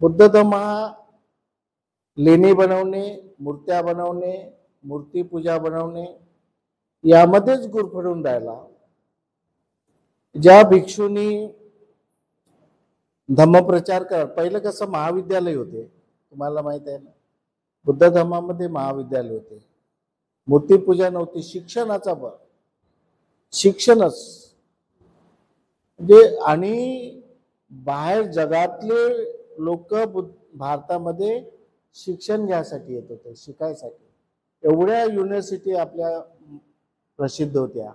बुद्ध धम्म हा लेणी बनवणे, मूर्त्या बनवणे, मूर्तीपूजा बनवणे यामध्येच गुरफटून राहिला. ज्या भिक्षूंनी धम्मप्रचार करत, पहिलं कसं महाविद्यालय होते, तुम्हाला माहित आहे ना, बुद्ध धर्मामध्ये महाविद्यालय होते, मूर्तीपूजा नव्हती, शिक्षणाचा शिक्षणच म्हणजे. आणि बाहेर जगातले लोक भारतामध्ये शिक्षण घ्यायसाठी येत होते, शिकायसाठी. एवढ्या युनिव्हर्सिटी आपल्या प्रसिद्ध होत्या.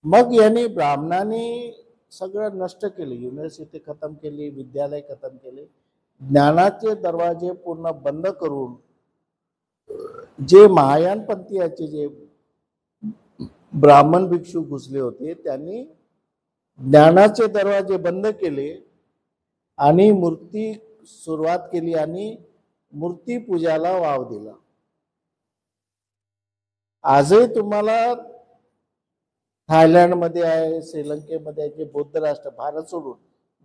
मग यांनी ब्राह्मणांनी सगळं नष्ट केले, युनिव्हर्सिटी खतम केली, विद्यालय खतम केले, ज्ञानाचे दरवाजे पूर्ण बंद करून जे महायान पंथीयाचे जे ब्राह्मण भिक्षू घुसले होते त्यांनी ज्ञानाचे दरवाजे बंद केले आणि मूर्ती सुरुवात केली आणि मूर्ती पूजाला वाव दिला. आजही तुम्हाला थायलंडमध्ये आहे, श्रीलंकेमध्ये आहे, जे बौद्ध राष्ट्र, भारत सोडून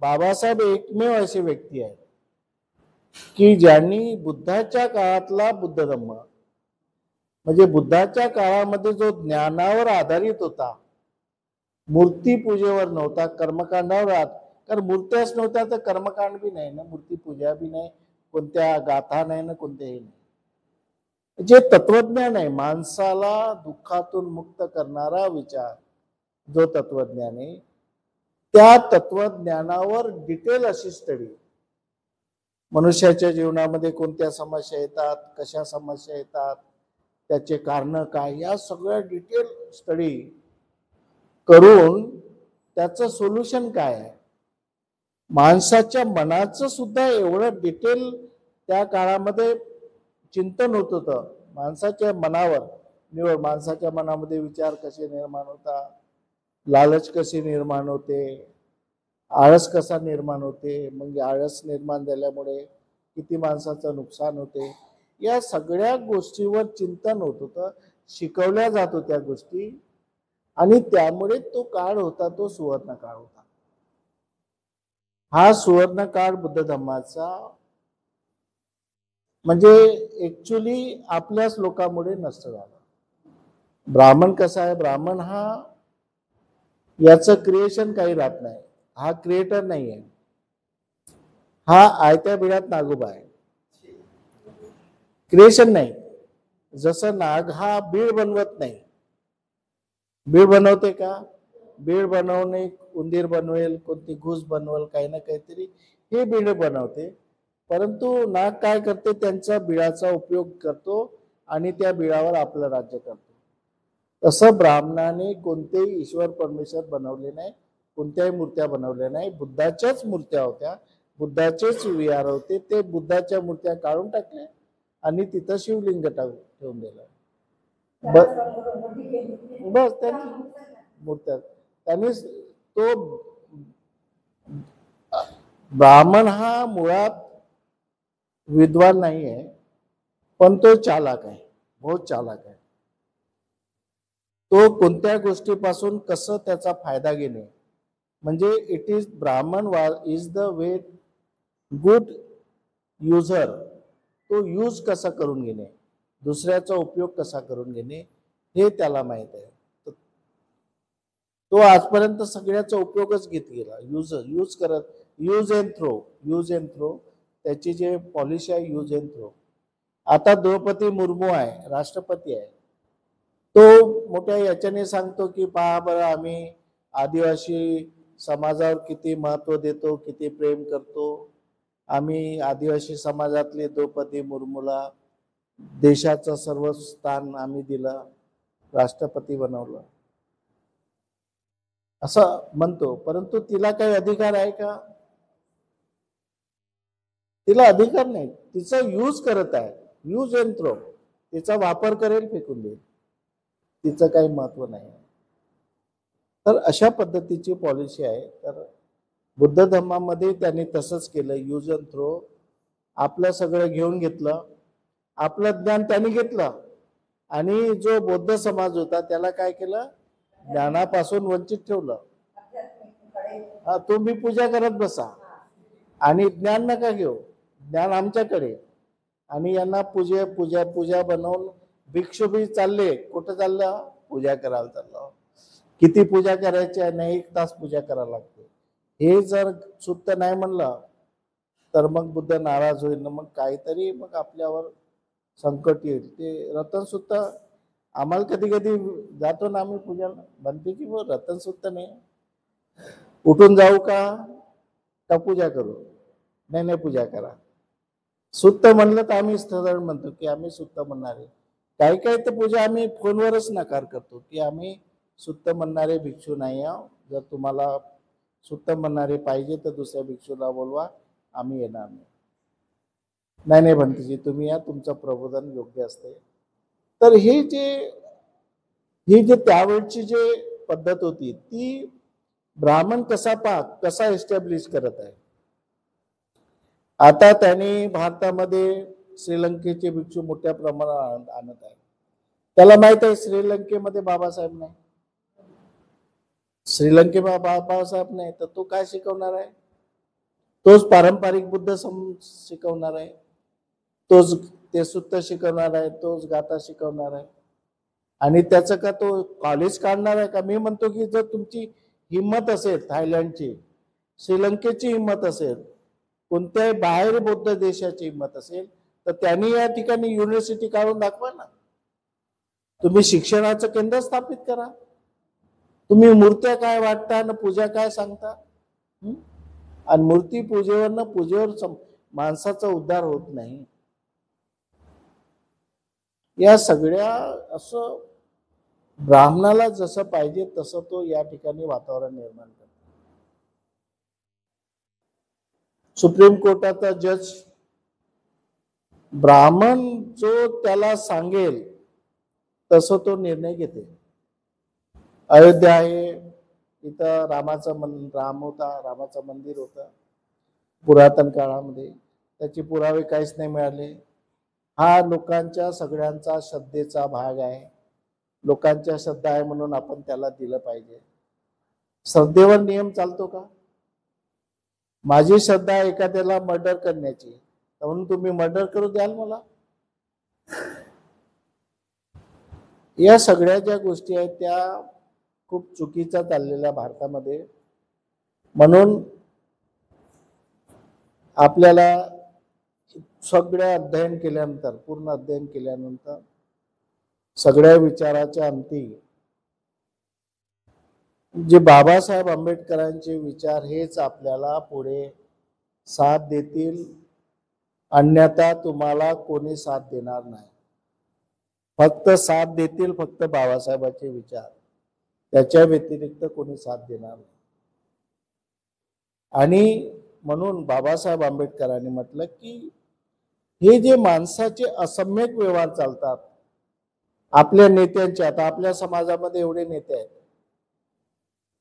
बाबासाहेब एकमेव असे व्यक्ती आहेत की ज्यांनी बुद्धाच्या काळातला बुद्ध धम्म, म्हणजे बुद्धाच्या काळामध्ये जो ज्ञानावर आधारित होता, मूर्ती पूजेवर नव्हता, कर्मकांडावर, कारण मूर्त्याच नव्हत्या तर कर्मकांड बी नाही ना, मूर्ती पूजा बी नाही, कोणत्या गाथा नाही ना, कोणत्याही नाही. जे तत्वज्ञान आहे, माणसाला दुःखातून मुक्त करणारा विचार जो तत्वज्ञान आहे, त्या तत्वज्ञानावर डिटेल अशी स्टडी, मनुष्याच्या जीवनामध्ये कोणत्या समस्या येतात, कशा समस्या येतात, त्याचे कारण काय, या सगळ्या डिटेल स्टडी करून त्याचं सोल्युशन काय आहे. माणसाच्या मनाचं सुद्धा एवढं डिटेल त्या काळामध्ये चिंतन होत होतं. माणसाच्या मनावर निवड, माणसाच्या मनामध्ये विचार कसे निर्माण होतात, लालच कशी निर्माण होते, आळस कसा निर्माण होते, मग आळस निर्माण झाल्यामुळे किती माणसाचं नुकसान होते, या सगळ्या गोष्टीवर चिंतन होत होतं, शिकवल्या जात होत्या गोष्टी. आणि त्यामुळे तो काळ होता तो सुवर्ण काळ होता. हा सुवर्ण काळ बुद्ध धम्माचा म्हणजे ऍक्च्युली आपल्याच लोकांमुळे नष्ट झाला. ब्राह्मण कसा आहे, ब्राह्मण हा याचं क्रिएशन काही राहत नाही, हा क्रिएटर नाही आहे, हा आयत्या बिळात नागोबा आहे, क्रिएशन नाही. जसं नाग हा बीळ बनवत नाही, बीळ बनवते का, बीळ बनवणे, उंदीर बनवेल, कोणती घुस बनवेल, काही ना काहीतरी हे बीळ बनवते, परंतु नाग काय करते, त्यांच्या बिळाचा उपयोग करतो आणि त्या बिळावर आपलं राज्य करतो. तसं ब्राह्मणाने कोणतेही ईश्वर परमेश्वर बनवले नाही, कोणत्याही मूर्त्या बनवल्या नाही, बुद्धाच्याच मूर्त्या होत्या, बुद्धाचेच विहार होते, ते बुद्धाच्या मूर्त्या काढून टाकल्या आणि तिथं शिवलिंग ठेवून दिलं. बस त्यांनी मूर्त्या, त्यांनी तो ब्राह्मण हा मुळात विद्वान नाही आहे, पण तो चालाक आहे, बहुत चालाक आहे. तो कोणत्या गोष्टीपासून कसं त्याचा फायदा घेणे, म्हणजे इट इज ब्राह्मण is the way good user, तो यूज कसा करून घेणे, दुसऱ्याचा उपयोग कसा करून घेणे हे त्याला माहित आहे. तो आजपर्यंत सगळ्याचा उपयोगच घेत गेला, यूज करत, यूज अँड थ्रो, त्याची जे पॉलिसी आहे यूज अँड थ्रो. आता द्रौपदी मुर्मू आहे, राष्ट्रपती आहे, तो मोठ्या याच्याने सांगतो की पहा बरं आम्ही आदिवासी समाजावर किती महत्व देतो, किती प्रेम करतो, आम्ही आदिवासी समाजातले द्रौपदी मुर्मूला देशाचं सर्व स्थान आम्ही दिलं, राष्ट्रपती बनवलं असं म्हणतो. परंतु तिला काही अधिकार आहे का, तिला अधिकार नाही, तिचा यूज करत आहे, यूज अँड थ्रो, तिचा वापर करेल, फेकून देईल, तिचं काही महत्व नाही. तर अशा पद्धतीची पॉलिसी आहे. तर बुद्ध धर्मामध्ये त्यांनी तसंच केलं, यूज अँड थ्रो. आपलं सगळं घेऊन घेतलं, आपलं ज्ञान त्यांनी घेतलं आणि जो बौद्ध समाज होता त्याला काय केलं, ज्ञानापासून वंचित ठेवलं. हा, तुम्ही पूजा करत बसा, आणि ज्ञान नका घेऊ, ज्ञान आमच्याकडे. आणि यांना पूजा पूजा पूजा बनवून भिक्षू बी चालले, कुठं चाललं? पूजा करायला चाललं. किती पूजा करायची आहे? नाही, 1 तास पूजा करायला लागते. हे जर सुत्त नाही म्हणलं तर मग बुद्ध नाराज होईल, मग काहीतरी मग आपल्यावर संकट येईल. ते रतन सुत्त आम्हाला कधी कधी जातो ना आम्ही पूजाला, बनते की वो रतन सुत्त नाही, उठून जाऊ का पूजा करू? नाही नाही, पूजा करा. सुत्त म्हणलं तर आम्ही सरळ म्हणतो की आम्ही सुत्त म्हणणारे. काही काही तर पूजा आम्ही फोनवरच नकार करतो की आम्ही सुत्त म्हणणारे भिक्षू नाही आहोत. जर तुम्हाला सुत्त म्हणणारे पाहिजे तर दुसऱ्या भिक्षूला बोलवा, आम्ही येणार नाही. नाही नाही भंतीजी, तुम्ही या, तुमचं प्रबोधन योग्य असते. तर ही जे त्यावेळची जे पद्धत होती ती ब्राह्मण कसा एस्टॅब्लिश करत आहे. आता त्यांनी भारतामध्ये श्रीलंकेचे भिक्षू मोठ्या प्रमाणात आणत आहे. त्याला माहित आहे श्रीलंकेमध्ये बाबासाहेब नाही, श्रीलंकेमध्ये बाबासाहेब नाही, तर तो काय शिकवणार आहे? तोच पारंपरिक बुद्ध शिकवणार आहे, तोच ते सुत्त शिकवणार आहे, तोच गाथा शिकवणार आहे. आणि त्याचं का तो कॉलेज काढणार आहे का? मी म्हणतो की जर तुमची हिंमत असेल, थायलंडची, श्रीलंकेची हिंमत असेल, कोणत्याही बाहेर बौद्ध देशाची हिंमत असेल, तर त्यांनी या ठिकाणी युनिव्हर्सिटी काढून दाखवा ना. तुम्ही शिक्षणाचं केंद्र स्थापित करा. तुम्ही मूर्त्या काय वाटता आणि पूजा काय सांगता? आणि मूर्ती पूजेवर माणसाचा उद्धार होत नाही. या सगळ्या असं ब्राह्मणाला जसं पाहिजे तसं तो या ठिकाणी वातावरण निर्माण करतो. सुप्रीम कोर्टाचा जज ब्राह्मण जो त्याला सांगेल तसं तो निर्णय घेते. अयोध्या आहे, इथं रामाचं मंदिर होतं पुरातन काळामध्ये, त्याचे पुरावे काहीच नाही मिळाले. हा लोकांच्या सगळ्यांचा श्रद्धेचा भाग आहे, लोकांच्या श्रद्धा आहे म्हणून आपण त्याला दिलं पाहिजे. श्रद्धेवर नियम चालतो का? माझी श्रद्धा एखाद्याला मर्डर करण्याची, म्हणून तुम्ही मर्डर करू द्याल मला? या सगळ्या ज्या गोष्टी आहेत त्या खूप चुकीच्या चाललेल्या भारतामध्ये. म्हणून आपल्याला सगळं अध्ययन केल्यानंतर, पूर्ण अध्ययन केल्यानंतर सगळ्या विचाराच्या अंती जे बाबासाहेब आंबेडकरांचे विचार हेच आपल्याला पुढे साथ देतील, अन्यथा तुम्हाला कोणी साथ देणार नाही. फक्त साथ देतील फक्त बाबासाहेबांचे विचार, त्याच्या व्यतिरिक्त कोणी साथ देणार नाही. आणि म्हणून बाबासाहेब आंबेडकरांनी म्हटलं की हे जे माणसाचे असम्यक व्यवहार चालतात आपल्या नेत्यांचे, आता आपल्या समाजामध्ये एवढे नेते आहेत,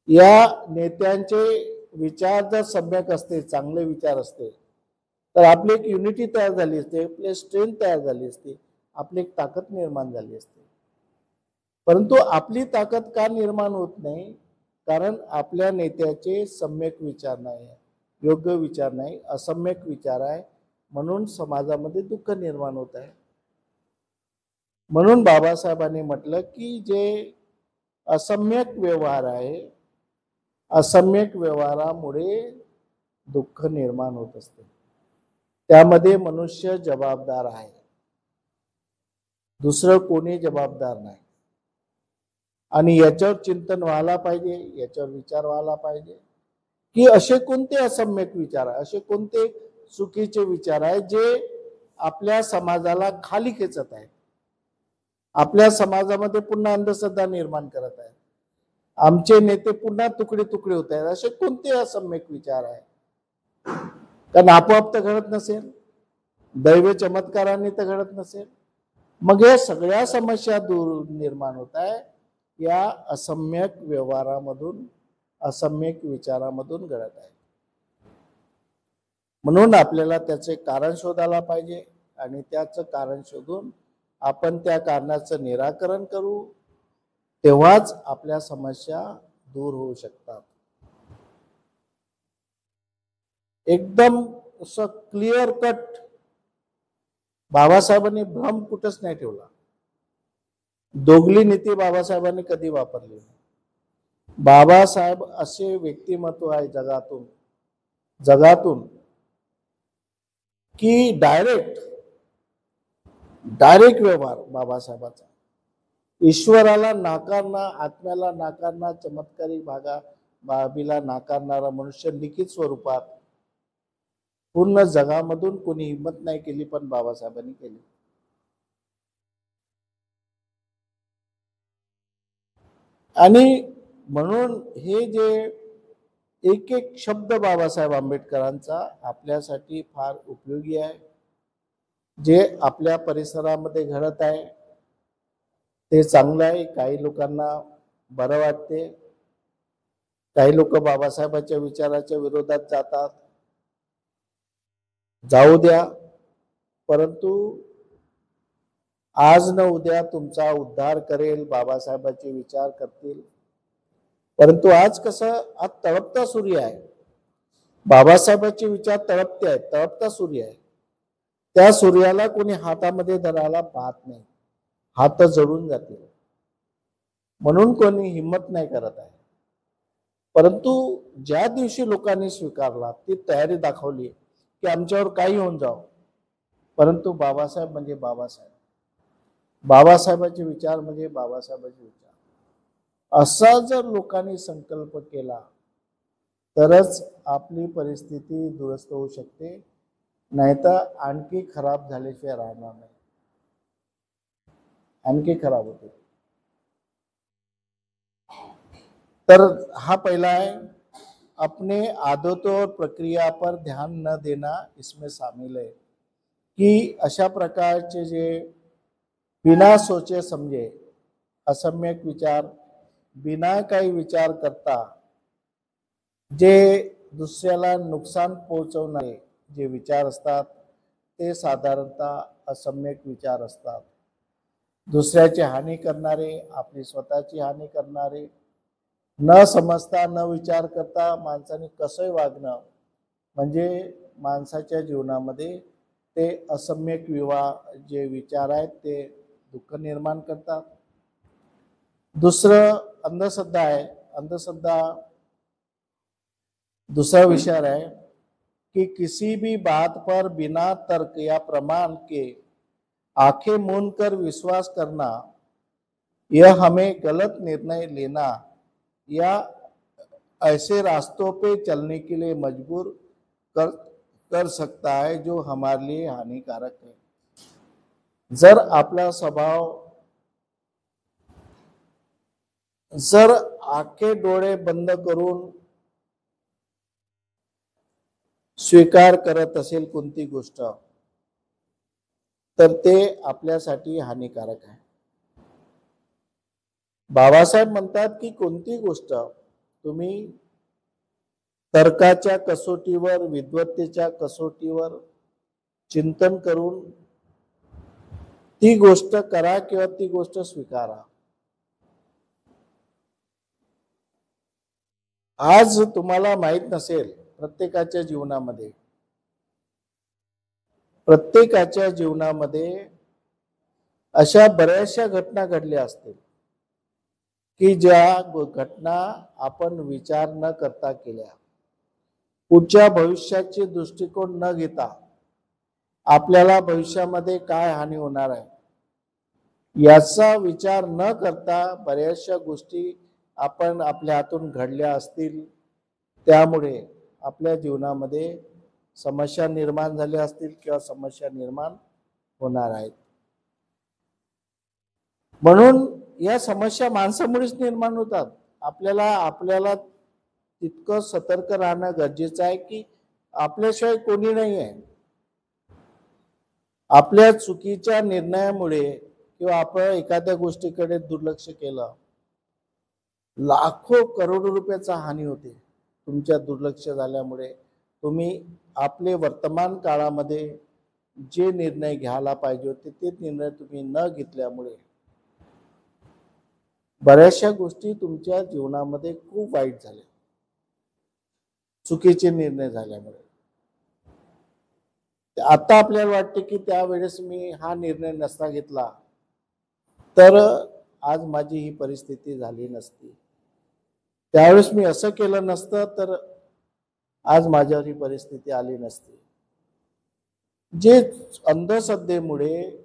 या नेत्यांचे विचार जर सम्यक असते, चांगले विचार असते, तर आपली एक युनिटी तयार झाली असते, आपली स्ट्रेंथ तयार झाली असते, आपली एक ताकद निर्माण झाली असते. परंतु आपली ताकद का निर्माण होत नाही? कारण आपल्या नेत्याचे सम्यक विचार नाही, योग्य विचार नाही, असम्यक विचार आहे. म्हणून समाजामध्ये दुःख निर्माण होत आहे. म्हणून बाबासाहेबांनी म्हटलं की जे असम्यक व्यवहार आहे, असम्यक व्यवहारामुळे दुःख निर्माण होत असते, त्यामध्ये मनुष्य जबाबदार आहे, दुसरं कोणी जबाबदार नाही. आणि याच्यावर चिंतन व्हायला पाहिजे, याच्यावर विचार व्हायला पाहिजे की असे कोणते असम्यक विचार आहे, असे कोणते चुकीचे विचार आहे जे आपल्या समाजाला खाली खेचत आहेत, आपल्या समाजामध्ये पुन्हा अंधश्रद्धा निर्माण करत आहेत, आमचे नेते पुन्हा तुकडे तुकडे होत आहेत. असे कोणते असम्यक विचार आहे? कारण आपोआप तर घडत नसेल, दैव चमत्कारांनी तर घडत नसेल. मग या सगळ्या समस्या दूर निर्माण होत आहे या असम्यक व्यवहारामधून, असम्यक विचारामधून घडत आहे. म्हणून आपल्याला त्याचे कारण शोधायला पाहिजे आणि त्याचं कारण शोधून आपण त्या कारणाचं निराकरण करू, तेव्हाच आपल्या समस्या दूर होऊ शकतात. एकदम असं क्लिअर कट बाबासाहेबांनी भ्रम कुठंच नाही ठेवला. दोगली नीती बाबासाहेबांनी कधी वापरली नाही. बाबासाहेब असे व्यक्तिमत्व आहे जगातून की डायरेक्ट व्यवहार बाबासाहेबाचा. ईश्वराला नाकारणार, आत्म्याला नाकारणार, चमत्कारिक बाबीला नाकारणारा मनुष्य लिखित स्वरूपात पूर्ण जगामधून कोणी हिंमत नाही केली, पण बाबासाहेबांनी केली. आणि म्हणून हे जे एक एक शब्द बाबासाहेब आंबेडकरांचा आपल्यासाठी फार उपयोगी आहे. जे आपल्या परिसरामध्ये घडत आहे ते चांगलं आहे. काही लोकांना बरं वाटते, काही लोक बाबासाहेबांच्या विचाराच्या विरोधात जातात. जाऊ द्या, परंतु आज न उद्या तुमचा उद्धार करेल, बाबासाहेबांचे विचार करतील. परंतु आज कसं, आज तळपता सूर्य आहे. बाबासाहेबांचे विचार तळपते आहेत, तळपता सूर्य आहे. त्या सूर्याला कोणी हातामध्ये धरायला पाहत नाही, हात जळून जातील, म्हणून कोणी हिंमत नाही करत आहे. परंतु ज्या दिवशी लोकांनी स्वीकारला, ती तयारी दाखवली की आमच्यावर काही होऊन जाव, परंतु बाबासाहेब म्हणजे बाबासाहेब, बाबासाहेबांचे विचार म्हणजे बाबासाहेबांचे विचार, असा जर लोकांनी संकल्प केला तरच आपली परिस्थिती दुरुस्त होऊ शकते, नाहीतर आणखी खराब झाल्याशिवाय राहणार नाही, आणखी खराब होते. तर हा पहिला है, अपने आदतों और प्रक्रिया पर ध्यान न देना इसमें शामिल है. की अशा प्रकारचे जे बिना सोचे समजे असम्यक विचार, बिना काही विचार करता जे दुसऱ्याला नुकसान पोहोचवणारे जे विचार असतात ते साधारणतः असम्यक विचार असतात. दुसऱ्याची हानी करणारे, आपली स्वतःची हानी करणारे, न समजता न विचार करता माणसाने कसंही वागणं, म्हणजे माणसाच्या जीवनामध्ये ते असम्यक जे विचार आहेत ते दुःख निर्माण करतात. दुसरं अंधश्रद्धा आहे. अंधश्रद्धा दूसरा विचार है कि किसी भी बात पर बिना तर्क या प्रमाण के आंखें मूंद कर विश्वास करना, यह हमें गलत निर्णय लेना या ऐसे रास्तों पे चलने के लिए मजबूर कर सकता है जो हमारे लिए हानिकारक है. जर आपला स्वभाव, जर आंखें डोळे बंद करून स्वीकार करत असेल कोणती गोष्ट, तर ते आपल्यासाठी हानिकारक आहे. बाबासाहेब म्हणतात की कोणती गोष्ट तुम्ही तर्काच्या कसोटीवर, विद्वत्तेच्या कसोटीवर चिंतन करून ती गोष्ट करा किंवा ती गोष्ट स्वीकारा. आज तुम्हाला माहित नसेल, प्रत्येकाच्या जीवनामध्ये अशा बऱ्याचशा घटना घडल्या असतील की ज्या घटना आपण विचार न करता केल्या, पुढच्या भविष्याचे दृष्टिकोन न घेता, आपल्याला भविष्यामध्ये काय हानी होणार आहे याचा विचार न करता बऱ्याचशा गोष्टी आपण आपल्या हातून घडल्या असतील. त्यामुळे आपल्या जीवनामध्ये समस्या निर्माण झाल्या असतील किंवा समस्या निर्माण होणार आहेत. म्हणून या समस्या माणसामुळेच निर्माण होतात. आपल्याला तितकं सतर्क राहणं गरजेचं आहे की आपल्याशिवाय कोणी नाही आहे. आपल्या चुकीच्या निर्णयामुळे किंवा आपण एखाद्या गोष्टीकडे दुर्लक्ष केलं, लाखो करोडो रुपयाचा हानी होते. तुमच्या दुर्लक्ष झाल्यामुळे तुम्ही आपले वर्तमान काळामध्ये जे निर्णय घ्यायला पाहिजे होते ते निर्णय तुम्ही न घेतल्यामुळे बऱ्याचशा गोष्टी तुमच्या जीवनामध्ये खूप वाईट झाल्या, चुकीचे निर्णय झाल्यामुळे. आता आपल्याला वाटते की त्यावेळेस मी हा निर्णय नसता घेतला तर आज माझी ही परिस्थिती झाली नसती. त्यावेळेस मी असं केलं नसतं तर आज माझ्यावर ही परिस्थिती आली नसती. जे अंधश्रद्धेमुळे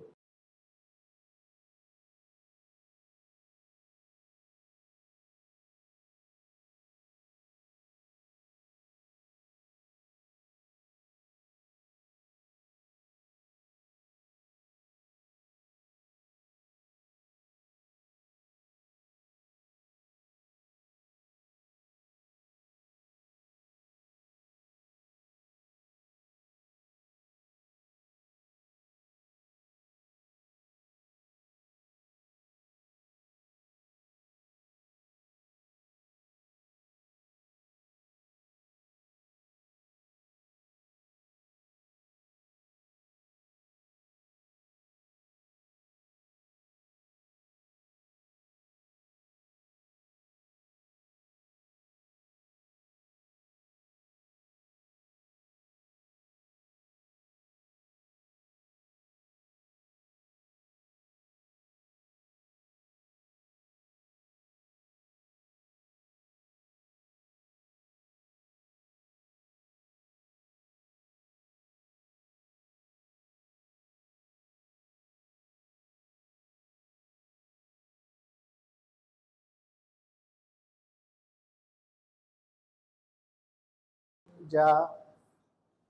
ज्या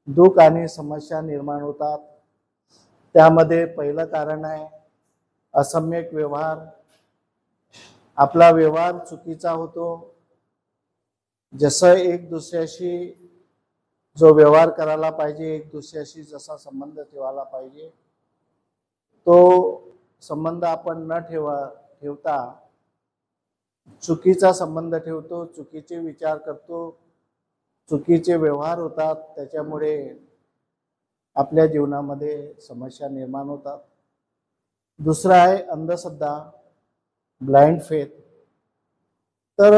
दुःख आणि समस्या निर्माण होतात त्यामध्ये पहिलं कारण आहे असम्यक व्यवहार. आपला व्यवहार चुकीचा होतो. जसं एक दुसऱ्याशी जो व्यवहार करायला पाहिजे, एक दुसऱ्याशी जसा संबंध ठेवायला पाहिजे, तो संबंध आपण न ठेवता चुकीचा संबंध ठेवतो, चुकीचे विचार करतो, चुकीचे व्यवहार होतात. त्याच्यामुळे आपल्या जीवनामध्ये समस्या निर्माण होतात. दुसरं आहे अंधश्रद्धा, ब्लाइंड फेथ. तर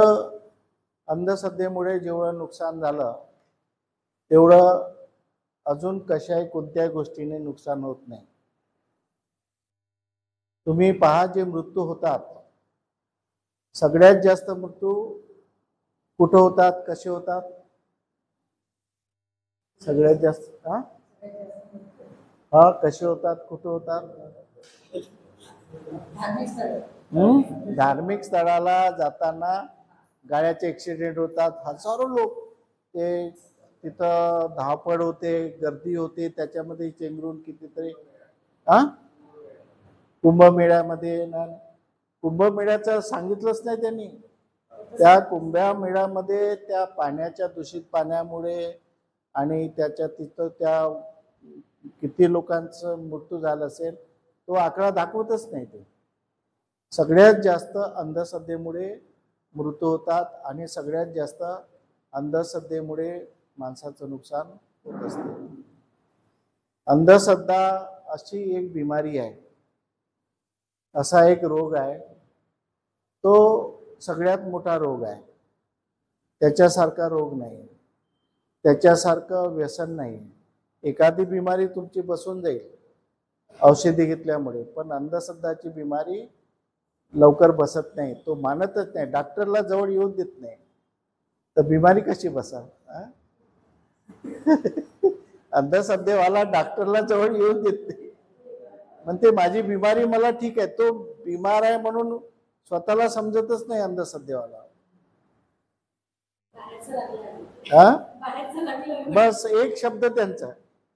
अंधश्रद्धेमुळे जेवढं नुकसान झालं तेवढं अजून कशाही कोणत्याही गोष्टीने नुकसान होत नाही. तुम्ही पहा, जे मृत्यू होतात सगळ्यात जास्त मृत्यू कुठं होतात, कसे होतात? सगळ्यात जास्त कसे होतात, कुठं होतात? धार्मिक स्थळाला जाताना गाड्याचे ऍक्सिडेंट होतात. हजारो लोक ते तिथं धावपळ होते, गर्दी होते, त्याच्यामध्ये चेंगरून कितीतरी कुंभमेळ्यामध्ये कुंभमेळ्याचं सांगितलंच नाही त्यांनी. त्या कुंभमेळ्यामध्ये त्या पाण्याच्या दूषित पाण्यामुळे आणि त्याच्या तिथं त्या किती लोकांचं मृत्यू झाला असेल तो आकडा दाखवतच नाही. ते सगळ्यात जास्त अंधश्रद्धेमुळे मृत्यू होतात आणि सगळ्यात जास्त अंधश्रद्धेमुळे माणसाचं नुकसान होत असते. अंधश्रद्धा अशी एक बिमारी आहे, असा एक रोग आहे, तो सगळ्यात मोठा रोग आहे. त्याच्यासारखा रोग नाही, त्याच्यासारखं व्यसन नाही. एखादी बिमारी तुमची बसून जाईल औषधी घेतल्यामुळे, पण अंधश्रद्धाची बिमारी लवकर बसत नाही. तो मानतच नाही, डॉक्टरला जवळ येऊन देत नाही, तर बिमारी कशी बसा? अंधश्रद्धेवाला डॉक्टरला जवळ येऊन देत नाही, म्हणते माझी बिमारी मला ठीक आहे. तो बिमार आहे म्हणून स्वतःला समजतच नाही अंधश्रद्धेवाला. बस एक शब्द त्यांचा,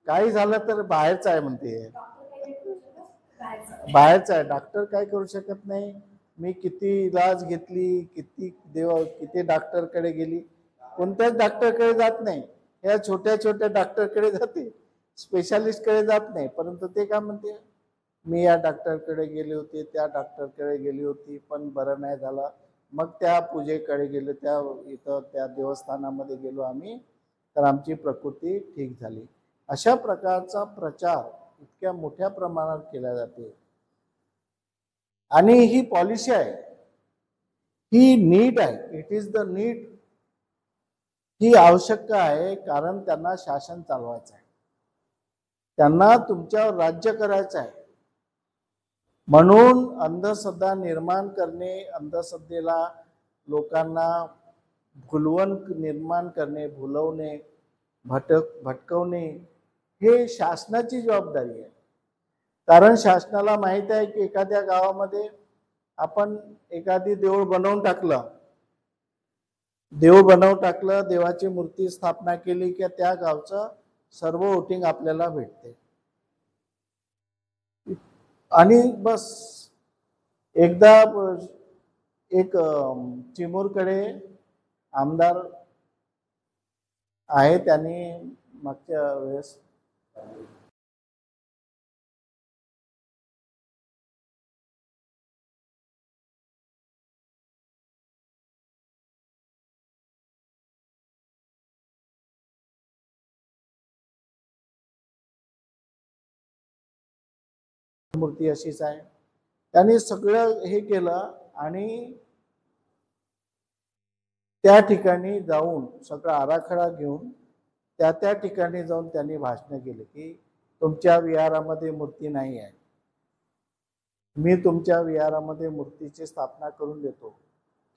काही झालं तर बाहेरचं आहे म्हणते. बाहेरचं आहे, डॉक्टर काय करू शकत नाही. मी किती इलाज घेतली, किती डॉक्टरकडे गेली, कोणत्याच डॉक्टरकडे जात नाही. या छोट्या छोट्या डॉक्टरकडे जाते, स्पेशालिस्टकडे जात नाही. परंतु ते काय म्हणते, मी या डॉक्टरकडे गेली होती, त्या डॉक्टरकडे गेली होती, पण बरं नाही झालं. मग त्या पूजेकडे गेलो, त्या देवस्थानामध्ये गेलो आम्ही, तर आमची प्रकृती ठीक झाली. अशा प्रकारचा प्रचार इतक्या मोठ्या प्रमाणात केला जाते. आणि ही पॉलिसी आहे, ही नीड आहे, इट इज द नीड. ही आवश्यकता आहे, कारण त्यांना शासन चालवायचं आहे. त्यांना तुमच्यावर राज्य करायचं आहे. म्हणून अंधश्रद्धा निर्माण करणे, अंधश्रद्धेला लोकांना भुलवण निर्माण करणे, भुलवणे, भटकवणे हे शासनाची जबाबदारी आहे. कारण शासनाला माहित आहे की एखाद्या गावामध्ये आपण एखादी देऊळ बनवून टाकलं, देवाची मूर्ती स्थापना केली की त्या गावचं सर्व वोटिंग आपल्याला भेटते. आणि बस एकदा एक चिमूरकडे आमदार आहे, त्यांनी मागच्या वेळेस मूर्ती अशीच आहे. त्यांनी सगळं हे केलं आणि त्या ठिकाणी जाऊन सगळा आराखडा घेऊन त्या ठिकाणी जाऊन त्यांनी भाषण केले की तुमच्या विहारामध्ये मूर्ती नाही आहे, मी तुमच्या विहारामध्ये मूर्तीची स्थापना करून देतो.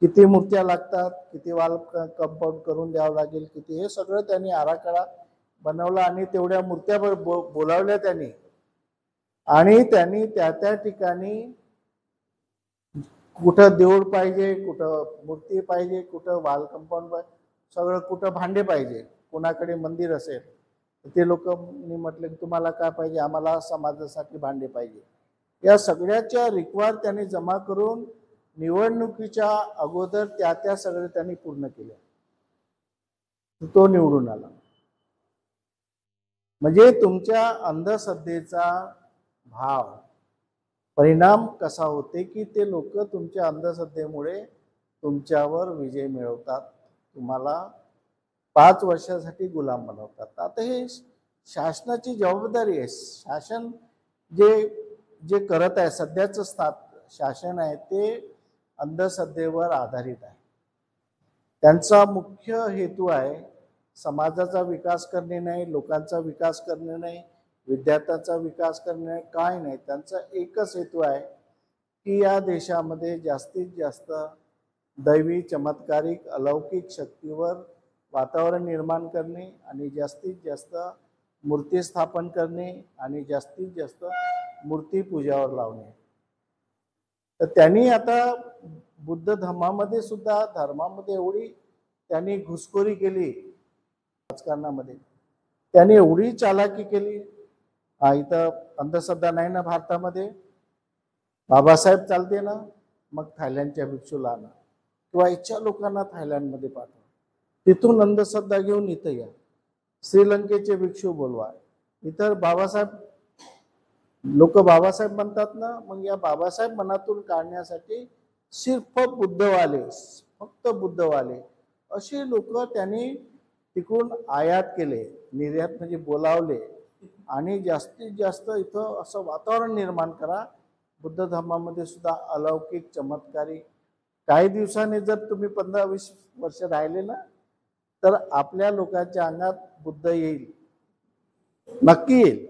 किती मूर्त्या लागतात, किती वाल कंपाऊंड करून द्यावं लागेल, किती, हे सगळं त्यांनी आराखडा बनवला आणि तेवढ्या मूर्त्या बोलावल्या त्यांनी. आणि त्यांनी त्या ठिकाणी कुठं देऊळ पाहिजे, कुठं मूर्ती पाहिजे, कुठं वाल कंपाऊंड पाहिजे, सगळं, कुठं भांडे पाहिजे, कोणाकडे मंदिर असेल ते लोकांनी म्हटले की तुम्हाला काय पाहिजे, आम्हाला समाजासाठी भांडे पाहिजे. या सगळ्याच्या रिक्वायर त्यांनी जमा करून निवडणुकीच्या अगोदर त्या सगळे त्यांनी पूर्ण केले. तो निवडून आला. म्हणजे तुमच्या अंधश्रद्धेचा भाव परिणाम कसा होते की ते लोक तुमच्या अंधश्रद्धेमुळे तुमच्यावर विजय मिळवतात, तुम्हाला 5 वर्षासाठी गुलाम बनवतात. आता हे शासनाची जबाबदारी आहे. शासन जे करत आहे, सध्याचं शासन आहे ते अंधश्रद्धेवर आधारित आहे. त्यांचा मुख्य हेतू आहे समाजाचा विकास करणे नाही, लोकांचा विकास करणे नाही, विद्यार्थ्यांचा विकास करणे काय नाही. त्यांचा एकच हेतू आहे की या देशामध्ये जास्तीत जास्त दैवी, चमत्कारिक, अलौकिक शक्तीवर वातावरण निर्माण करणे आणि जास्तीत जास्त मूर्ती स्थापन करणे आणि जास्तीत जास्त मूर्ती पूजावर लावणे. तर त्यांनी आता बुद्ध धर्मामध्ये सुद्धा, धर्मामध्ये एवढी त्यांनी घुसखोरी केली, राजकारणामध्ये त्यांनी एवढी चालाकी केली. इथं अंधश्रद्धा नाही ना भारतामध्ये, बाबासाहेब चालते ना, मग थायलंडच्या भिक्षूला आणा किंवा इच्छा लोकांना थायलंडमध्ये पाठवा, तिथून अंधश्रद्धा घेऊन इथं या. श्रीलंकेचे भिक्षू बोलवा, इतर बाबासाहेब, लोक बाबासाहेब म्हणतात ना, मग या बाबासाहेब मनातून काढण्यासाठी सिर्फ बुद्धवाले, फक्त बुद्धवाले असे लोक त्यांनी तिकडून आयात केले, निर्यात म्हणजे बोलावले आणि जास्तीत जास्त इथं असं वातावरण निर्माण करा. बुद्ध धर्मामध्ये सुद्धा अलौकिक, चमत्कारिक, काही दिवसांनी जर तुम्ही 15-20 वर्ष राहिले ना तर आपल्या लोकांच्या अंगात बुद्ध येईल, नक्की येईल.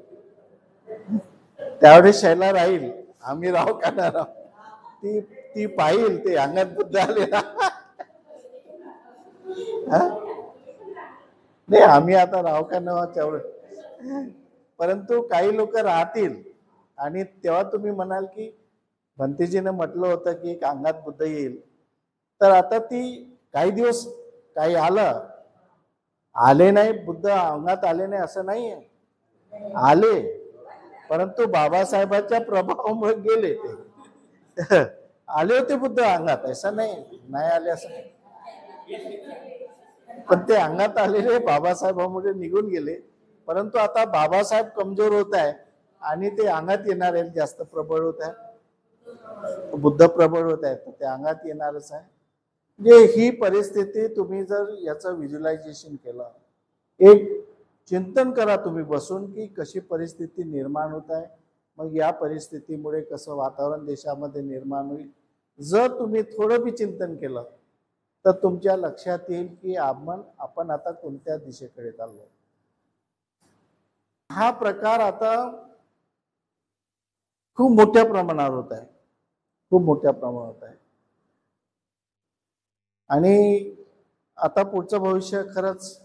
त्यावेळेस शैला राहील, आम्ही राहू का ना राहू, ती पाहिल ते अंगात बुद्ध आले ना. नाही, आम्ही आता राहू का ना तेवढं, परंतु काही लोक राहतील आणि तेव्हा तुम्ही म्हणाल की भंतेजीने म्हटलं होतं की एक अंगात बुद्ध येईल. तर आता ती काही दिवस काही आले नाही, बुद्ध अंगात आले नाही असं नाही आहे, आले, परंतु बाबासाहेबांच्या प्रभावामुळे गेले ते. आले होते बुद्ध अंगात, असं नाही आले असं नाही, पण ते अंगात आलेले बाबासाहेबांमुळे निघून गेले. परंतु आता बाबासाहेब कमजोर होत आहे आणि ते अंगात येणार आहे, जास्त प्रबळ होत आहे, बुद्ध प्रबळ होत आहे, तर ते अंगात येणारच आहे. म्हणजे ही परिस्थिती तुम्ही जर याचं व्हिज्युअलायझेशन केलं, एक चिंतन करा तुम्ही बसून की कशी परिस्थिती निर्माण होत आहे, मग या परिस्थितीमुळे कसं वातावरण देशामध्ये निर्माण होईल. जर तुम्ही थोडं बी चिंतन केलं तर तुमच्या लक्षात येईल की आपण आता कोणत्या दिशेकडे चाललो. हा प्रकार आता खूप मोठ्या प्रमाणावर होत आहे, खूप मोठ्या प्रमाणात आहे. आणि आता पुढचं भविष्य खरंच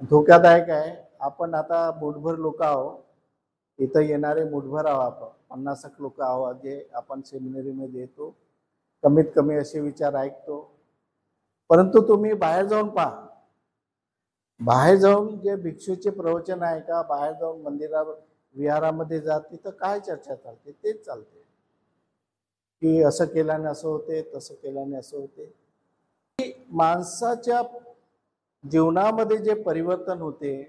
धोकादायक आहे. आपण आता मुठभर लोक आहोत, इथं येणारे मुठभर आहोत, आपण 50 लोक आहोत जे आपण सेमिनरीमध्ये येतो, कमीत कमी असे विचार ऐकतो. परंतु तुम्ही बाहेर जाऊन पहा, बाहेर जाऊन जे भिक्षूचे प्रवचन आहे का, बाहेर जाऊन मंदिरावर विहारामध्ये जा, तिथं काय चर्चा चालते? तेच चालते की असं केल्याने असं होते, तसं केल्याने असं होते. माणसाच्या जीवनामध्ये जे परिवर्तन होते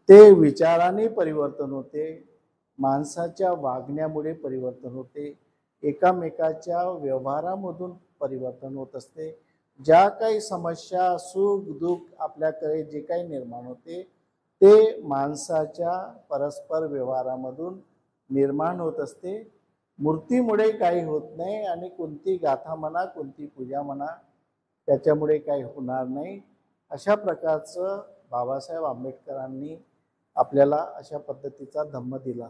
ते विचाराने परिवर्तन होते, माणसाच्या वागण्यामुळे परिवर्तन होते, एकामेकाच्या व्यवहारामधून परिवर्तन होत असते. ज्या काही समस्या, सुख दुःख आपल्याकडे जे काही निर्माण होते ते माणसाच्या परस्पर व्यवहारामधून निर्माण होत असते. मूर्तीमुळे काही होत नाही आणि कोणती गाथा म्हणा, कोणती पूजा म्हणा, त्याच्यामुळे काही होणार नाही. अशा प्रकारचं बाबासाहेब आंबेडकरांनी आपल्याला अशा पद्धतीचा धम्म दिला.